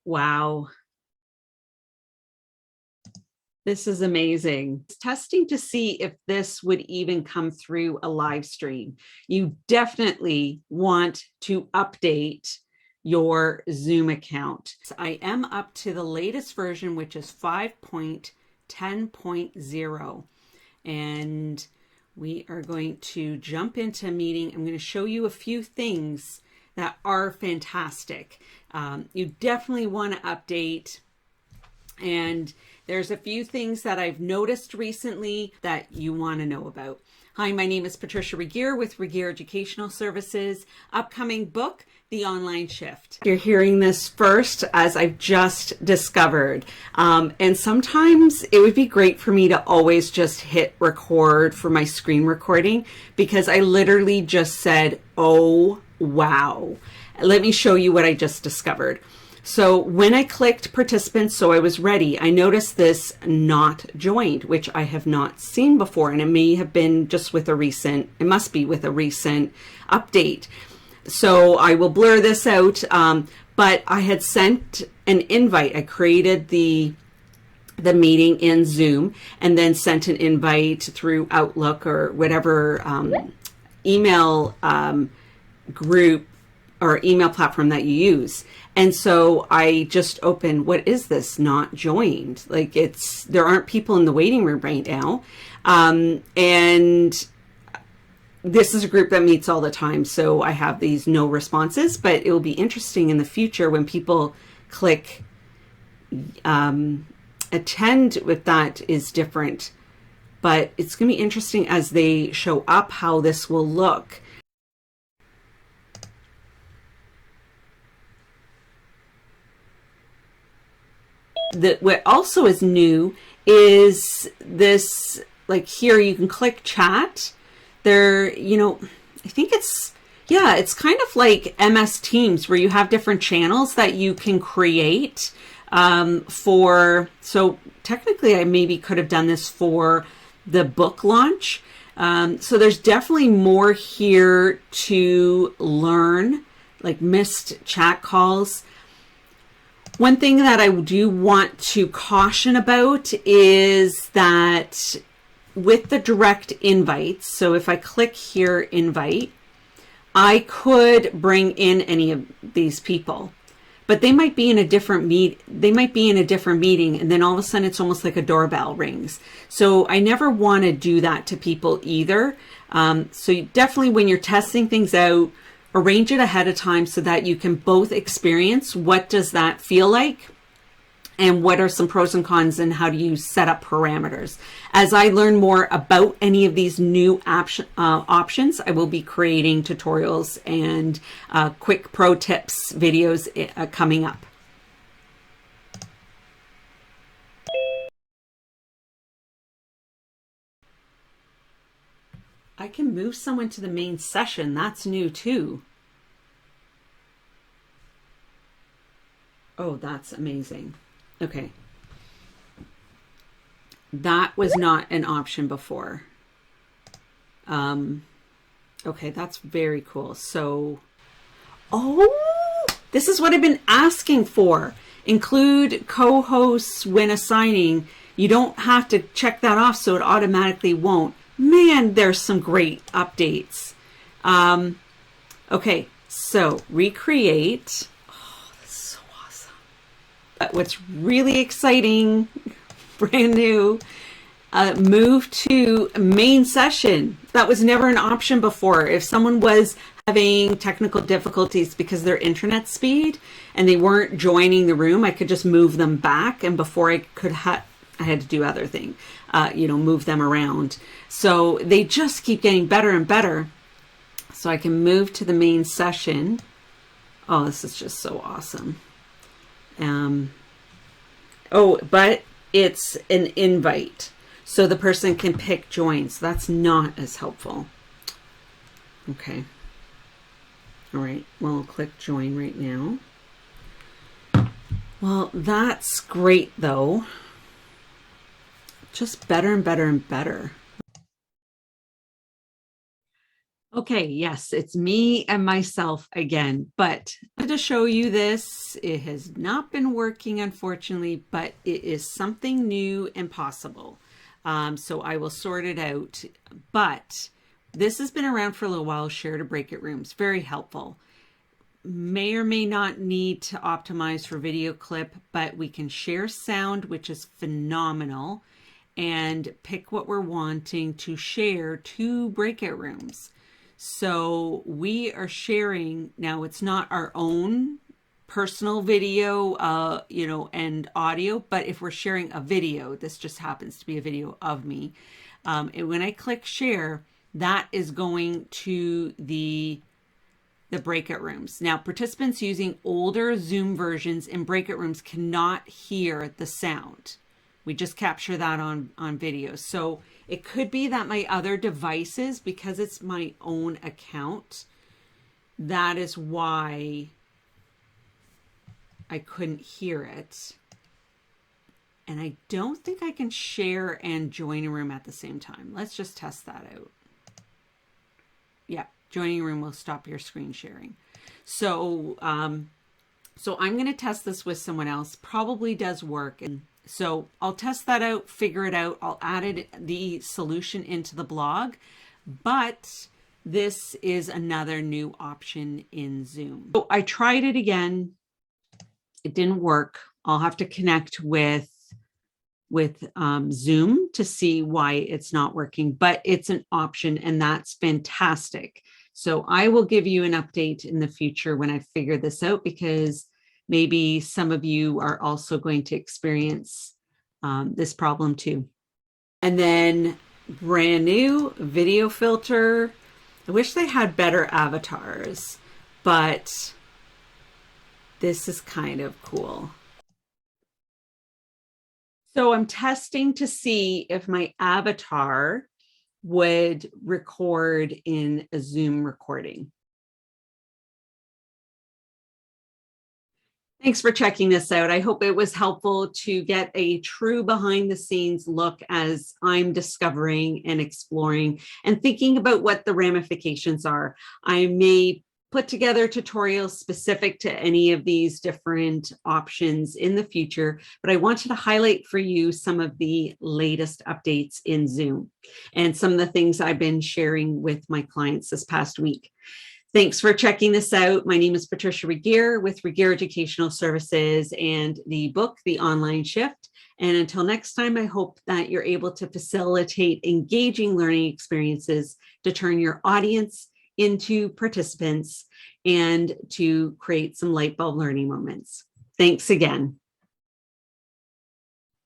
Wow. This is amazing. Testing to see if this would even come through a live stream. You definitely want to update your Zoom account. So I am up to the latest version, which is 5.10.0. And we are going to jump into a meeting. I'm going to show you a few things that are fantastic. You definitely want to update, and there's a few things that I've noticed recently that you want to know about. Hi, my name is Patricia Regier with Regier Educational Services. Upcoming book, The Online Shift. You're hearing this first, as I've just discovered. And sometimes it would be great for me to always just hit record for my screen recording, because I literally just said, oh, wow. Let me show you what I just discovered. So when I clicked participants, so I was ready, I noticed this not joined, which I have not seen before. And it may have been just with a recent, it must be with a recent update. So I will blur this out. But I had sent an invite. I created the meeting in Zoom and then sent an invite through Outlook or whatever email group or email platform that you use. And so I just opened, what is this not joined? Like there aren't people in the waiting room right now. And this is a group that meets all the time. So I have these no responses, but it will be interesting in the future when people click attend with that is different. But it's going to be interesting as they show up how this will look. What also is new is this, like here you can click chat. There, I think it's kind of like MS Teams where you have different channels that you can create so technically I maybe could have done this for the book launch. So there's definitely more here to learn, like missed chat calls. One thing that I do want to caution about is that with the direct invites, so if I click here, invite, I could bring in any of these people, but they might be in a different meeting, and then all of a sudden it's almost like a doorbell rings. So I never want to do that to people either. So you definitely, when you're testing things out, arrange it ahead of time so that you can both experience what does that feel like and what are some pros and cons and how do you set up parameters. As I learn more about any of these new options, I will be creating tutorials and quick pro tips videos coming up. I can move someone to the main session. That's new too. Oh, that's amazing. Okay. That was not an option before. Okay, that's very cool. So, this is what I've been asking for. Include co-hosts when assigning. You don't have to check that off, so it automatically won't. Man, there's some great updates. Okay, so recreate. Oh, that's so awesome. What's really exciting, brand new, move to main session. That was never an option before. If someone was having technical difficulties because of their internet speed and they weren't joining the room, I could just move them back. And before I could I had to do other things, move them around. So they just keep getting better and better. So I can move to the main session. Oh, this is just so awesome. But it's an invite. So the person can pick join. So that's not as helpful. Okay. All right. Well, I'll click join right now. Well, that's great though. Just better and better and better. Okay, yes, it's me and myself again, but to show you this, it has not been working, unfortunately, but it is something new and possible. So I will sort it out, but this has been around for a little while. Share to Breakout Rooms, very helpful. May or may not need to optimize for video clip, but we can share sound, which is phenomenal, and pick what we're wanting to share to breakout rooms. So we are sharing, now it's not our own personal video, and audio, but if we're sharing a video, this just happens to be a video of me. And when I click share, that is going to the breakout rooms. Now, participants using older Zoom versions in breakout rooms cannot hear the sound. We just capture that on video. So it could be that my other devices, because it's my own account, that is why I couldn't hear it. And I don't think I can share and join a room at the same time. Let's just test that out. Yeah, joining a room will stop your screen sharing. So, so I'm going to test this with someone else. Probably does work. And so I'll test that out, figure it out. I'll add the solution into the blog, but this is another new option in Zoom. So I tried it again. It didn't work. I'll have to connect with Zoom to see why it's not working, but it's an option and that's fantastic. So I will give you an update in the future when I figure this out, because maybe some of you are also going to experience this problem too. And then brand new video filter. I wish they had better avatars, but this is kind of cool. So I'm testing to see if my avatar would record in a Zoom recording. Thanks for checking this out. I hope it was helpful to get a true behind the scenes look as I'm discovering and exploring and thinking about what the ramifications are. I may put together tutorials specific to any of these different options in the future, but I wanted to highlight for you some of the latest updates in Zoom and some of the things I've been sharing with my clients this past week. Thanks for checking this out. My name is Patricia Regier with Regier Educational Services and the book, The Online Shift. And until next time, I hope that you're able to facilitate engaging learning experiences to turn your audience into participants and to create some light bulb learning moments. Thanks again.